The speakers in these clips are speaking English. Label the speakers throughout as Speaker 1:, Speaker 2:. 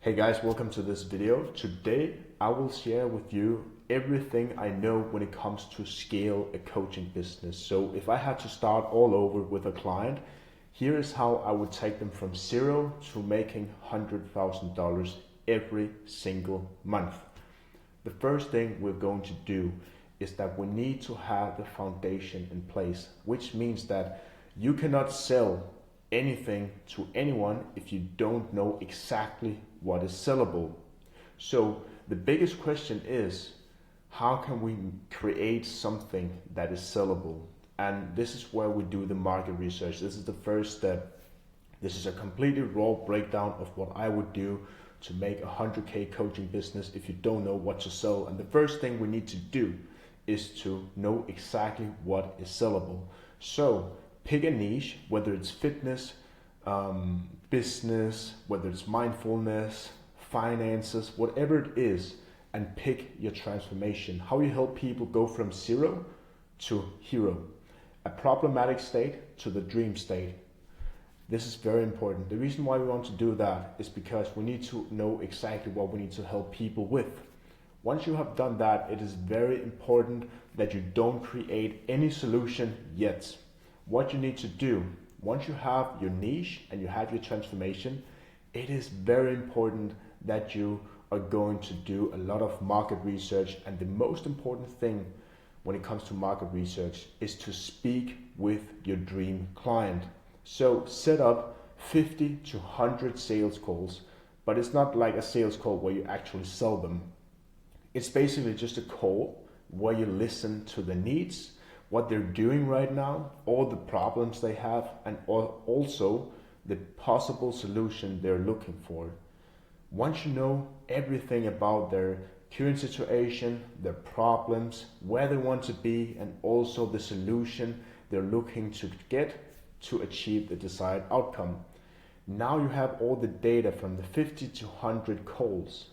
Speaker 1: Hey guys, welcome to this video. Today I will share with you everything I know when it comes to scale a coaching business. So if I had to start all over with a client, here is how I would take them from zero to making $100,000 every single month. The first thing we're going to do is that we need to have the foundation in place, which means that you cannot sell anything to anyone if you don't know exactly what is sellable. So the biggest question is, how can we create something that is sellable? And this is where we do the market research. This is the first step. This is a completely raw breakdown of what I would do to make a 100K coaching business if you don't know what to sell. And the first thing we need to do is to know exactly what is sellable. So pick a niche, whether it's fitness, business, whether it's mindfulness, finances, whatever it is, and pick your transformation. How you help people go from zero to hero, a problematic state to the dream state. This is very important. The reason why we want to do that is because we need to know exactly what we need to help people with. Once you have done that, it is very important that you don't create any solution yet. What you need to do, once you have your niche and you have your transformation, it is very important that you are going to do a lot of market research. And the most important thing when it comes to market research is to speak with your dream client. So set up 50 to 100 sales calls, but it's not like a sales call where you actually sell them. It's basically just a call where you listen to the needs, what they're doing right now, all the problems they have, and also the possible solution they're looking for. Once you know everything about their current situation, their problems, where they want to be, and also the solution they're looking to get to achieve the desired outcome. Now you have all the data from the 50 to 100 calls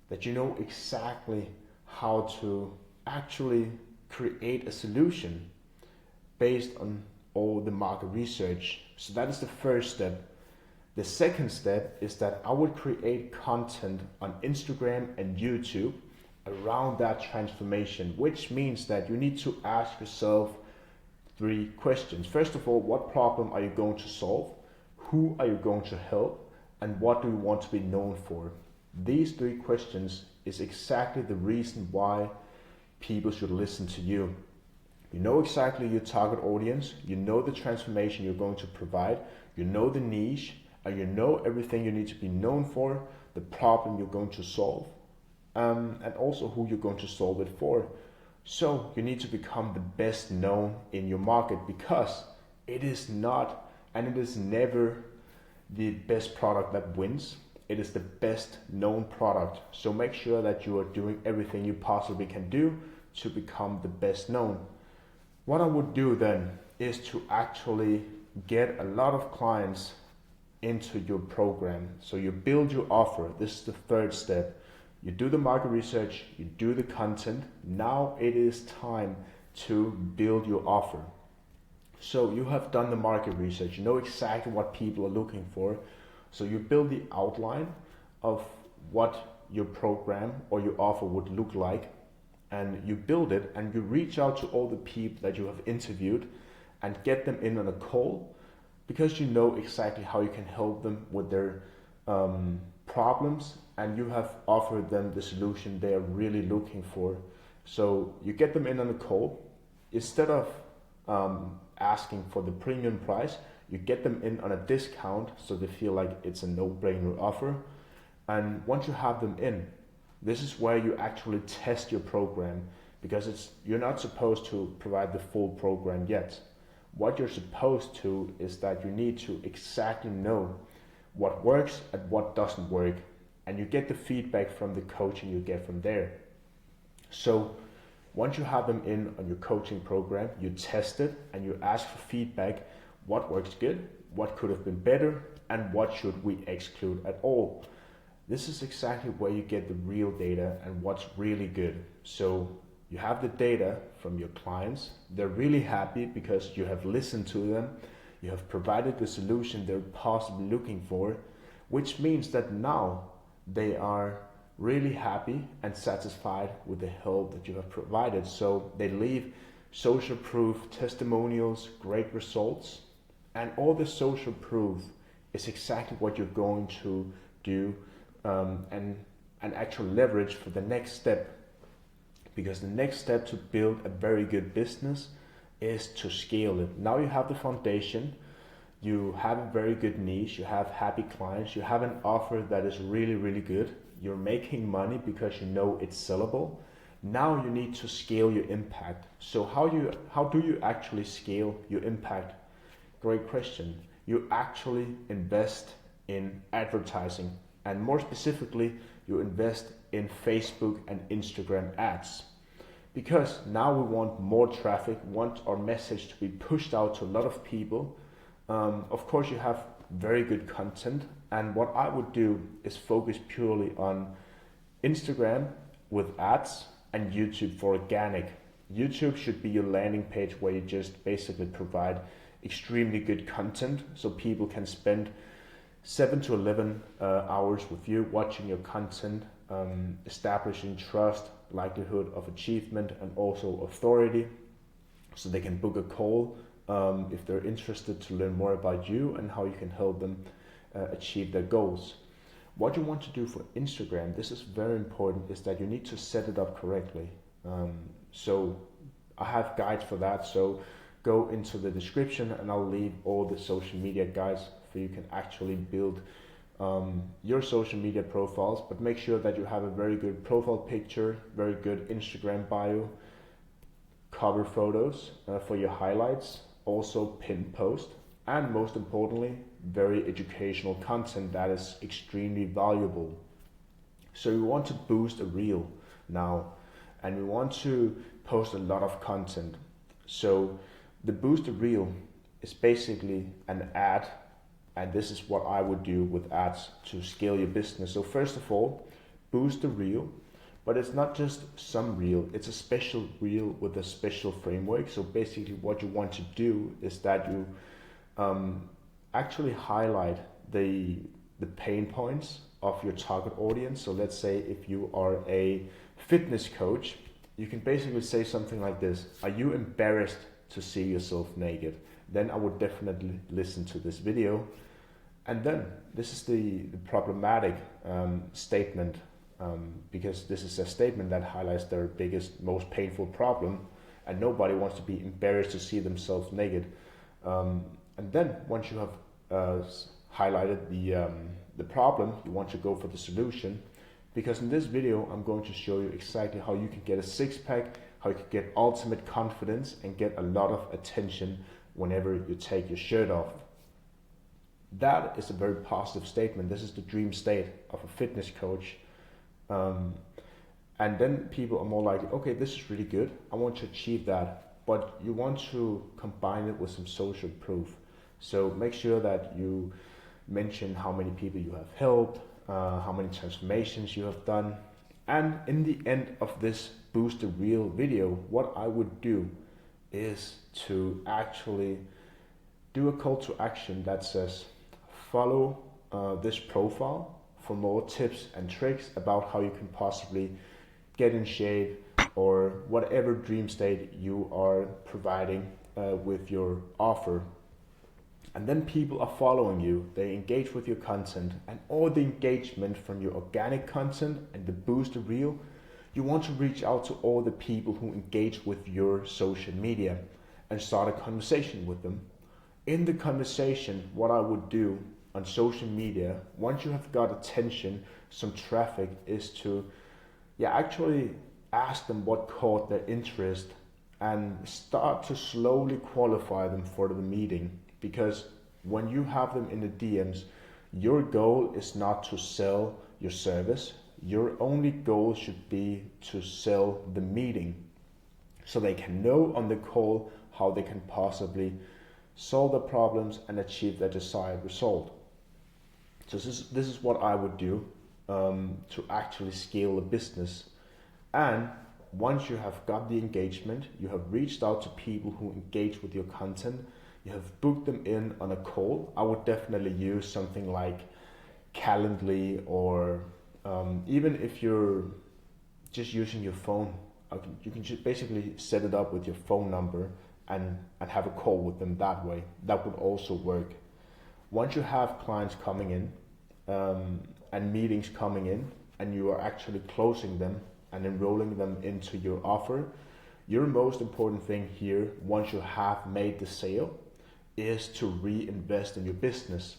Speaker 1: that you know exactly how to actually create a solution based on all the market research. So that is the first step. The second step is that I would create content on Instagram and YouTube around that transformation, which means that you need to ask yourself 3 questions. First of all, what problem are you going to solve? Who are you going to help? And what do you want to be known for? These 3 questions is exactly the reason why people should listen to you. You know exactly your target audience, you know the transformation you're going to provide, you know the niche, and you know everything you need to be known for, the problem you're going to solve, and also who you're going to solve it for. So you need to become the best known in your market, because it is not and it is never the best product that wins. It is the best known product. So make sure that you are doing everything you possibly can do to become the best known. What I would do then is to actually get a lot of clients into your program. So you build your offer. This is the third step. You do the market research, you do the content. Now it is time to build your offer. So you have done the market research, you know exactly what people are looking for. So you build the outline of what your program or your offer would look like, and you build it and you reach out to all the people that you have interviewed and get them in on a call, because you know exactly how you can help them with their problems, and you have offered them the solution they are really looking for. So you get them in on a call. Instead of asking for the premium price, you get them in on a discount so they feel like it's a no-brainer offer. And once you have them in, this is where you actually test your program, because you're not supposed to provide the full program yet. What you're supposed to is that you need to exactly know what works and what doesn't work, and you get the feedback from the coaching you get from there. So once you have them in on your coaching program, you test it and you ask for feedback. What works good, what could have been better, and what should we exclude at all? This is exactly where you get the real data and what's really good. So you have the data from your clients. They're really happy because you have listened to them. You have provided the solution they're possibly looking for, which means that now they are really happy and satisfied with the help that you have provided. So they leave social proof, testimonials, great results, and all the social proof is exactly what you're going to do, and actual leverage for the next step. Because the next step to build a very good business is to scale it. Now you have the foundation, you have a very good niche, you have happy clients, you have an offer that is really, really good. You're making money because you know it's sellable. Now you need to scale your impact. So how do you actually scale your impact? Great question. You actually invest in advertising, and more specifically, you invest in Facebook and Instagram ads. Because now we want more traffic, want our message to be pushed out to a lot of people. Of course, you have very good content, and what I would do is focus purely on Instagram with ads and YouTube for organic. YouTube should be your landing page where you just basically provide extremely good content so people can spend 7 to 11 hours with you watching your content, establishing trust, likelihood of achievement, and also authority, so they can book a call if they're interested to learn more about you and how you can help them achieve their goals. What you want to do for Instagram, this is very important, is that you need to set it up correctly. So I have guides for that, so go into the description and I'll leave all the social media guides for you can actually build your social media profiles, but make sure that you have a very good profile picture, very good Instagram bio, cover photos for your highlights, also pinned post, and most importantly, very educational content that is extremely valuable. So we want to boost a reel now, and we want to post a lot of content. So the boost a reel is basically an ad, and this is what I would do with ads to scale your business. So first of all, boost the reel, but it's not just some reel, it's a special reel with a special framework. So basically what you want to do is that you actually highlight the pain points of your target audience. So let's say if you are a fitness coach, you can basically say something like this: are you embarrassed to see yourself naked? Then I would definitely listen to this video. And then this is the problematic statement, because this is a statement that highlights their biggest, most painful problem, and nobody wants to be embarrassed to see themselves naked. And then once you have highlighted the problem, you want to go for the solution, because in this video I'm going to show you exactly how you can get a six-pack, how you can get ultimate confidence and get a lot of attention whenever you take your shirt off. That is a very positive statement. This is the dream state of a fitness coach. And then people are more likely, okay, this is really good, I want to achieve that. But you want to combine it with some social proof. So make sure that you mention how many people you have helped, how many transformations you have done. And in the end of this boost the reel video, what I would do is to actually do a call to action that says, follow this profile for more tips and tricks about how you can possibly get in shape, or whatever dream state you are providing with your offer. And then people are following you, they engage with your content, and all the engagement from your organic content and the booster reel, you want to reach out to all the people who engage with your social media and start a conversation with them. In the conversation, what I would do on social media, once you have got attention, some traffic, is to actually ask them what caught their interest and start to slowly qualify them for the meeting. Because when you have them in the DMs, your goal is not to sell your service. Your only goal should be to sell the meeting, so they can know on the call how they can possibly solve the problems and achieve their desired result. So this is what I would do to actually scale a business. And once you have got the engagement, you have reached out to people who engage with your content, you have booked them in on a call. I would definitely use something like Calendly or Even if you're just using your phone, you can just basically set it up with your phone number and have a call with them that way. That would also work. Once you have clients coming in and meetings coming in, and you are actually closing them and enrolling them into your offer, your most important thing here, once you have made the sale, is to reinvest in your business.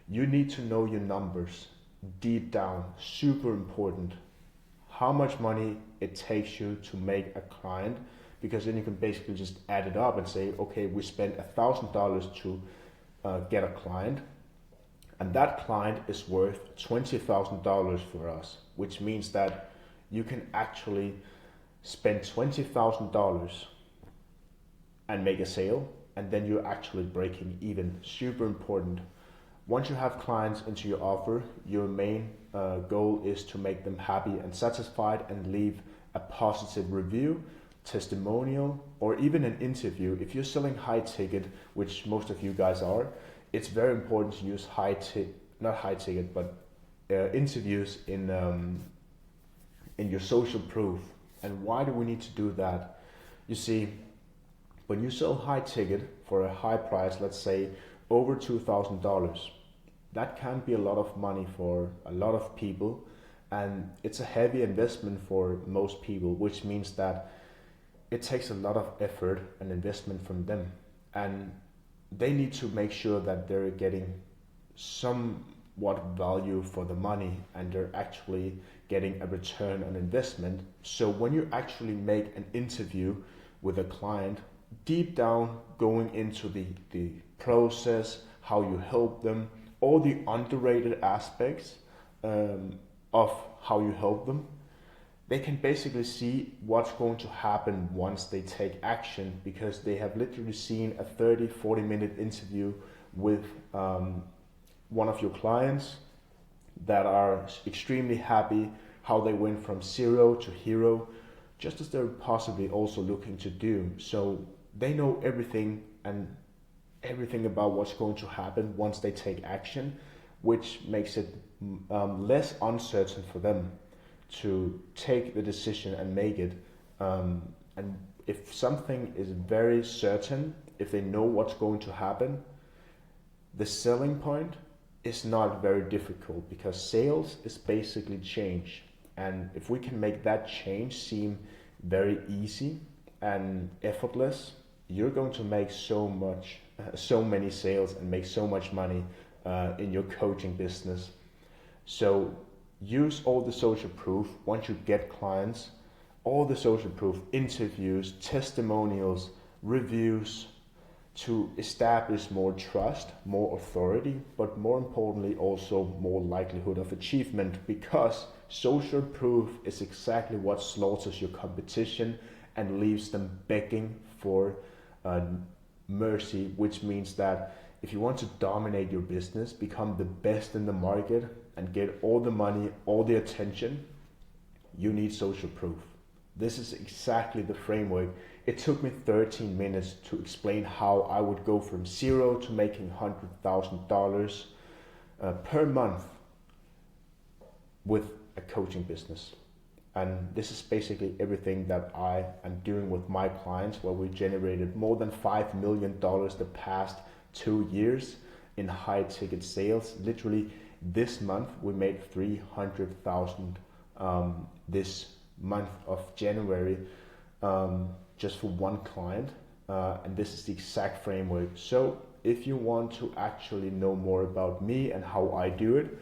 Speaker 1: You need to know your numbers deep down, super important. How much money it takes you to make a client, because then you can basically just add it up and say, okay, we spent $1,000 to get a client, and that client is worth $20,000 for us, which means that you can actually spend $20,000 and make a sale, and then you're actually breaking even. Super important. Once you have clients into your offer, your main goal is to make them happy and satisfied and leave a positive review, testimonial, or even an interview. If you're selling high ticket, which most of you guys are, it's very important to use interviews in your social proof. And why do we need to do that? You see, when you sell high ticket for a high price, let's say over $2,000, that can be a lot of money for a lot of people, and it's a heavy investment for most people, which means that it takes a lot of effort and investment from them, and they need to make sure that they're getting somewhat value for the money and they're actually getting a return on investment. So when you actually make an interview with a client, deep down going into the process, how you help them, all the underrated aspects of how you help them, they can basically see what's going to happen once they take action, because they have literally seen a 30-40 minute interview with one of your clients that are extremely happy how they went from zero to hero, just as they're possibly also looking to do. So they know everything about what's going to happen once they take action, which makes it less uncertain for them to take the decision and make it. And if something is very certain, if they know what's going to happen, the selling point is not very difficult, because sales is basically change. And if we can make that change seem very easy and effortless, you're going to make so many sales and make so much money in your coaching business. So use all the social proof once you get clients, all the social proof, interviews, testimonials, reviews, to establish more trust, more authority, but more importantly also more likelihood of achievement, because social proof is exactly what slaughters your competition and leaves them begging for mercy, which means that if you want to dominate your business, become the best in the market and get all the money, all the attention, you need social proof. This is exactly the framework. It took me 13 minutes to explain how I would go from zero to making $100,000 per month with a coaching business. And this is basically everything that I am doing with my clients, where we generated more than $5 million the past 2 years in high ticket sales. Literally this month we made $300,000 this month of January, just for one client, and this is the exact framework. So if you want to actually know more about me and how I do it,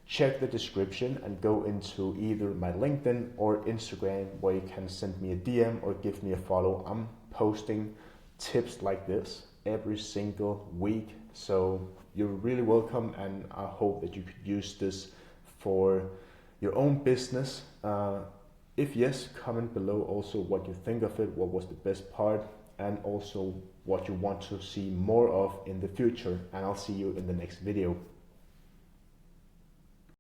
Speaker 1: check the description and go into either my LinkedIn or Instagram, where you can send me a DM or give me a follow. I'm posting tips like this every single week, so you're really welcome, and I hope that you could use this for your own business. If yes, comment below also what you think of it, what was the best part, and also what you want to see more of in the future, and I'll see you in the next video.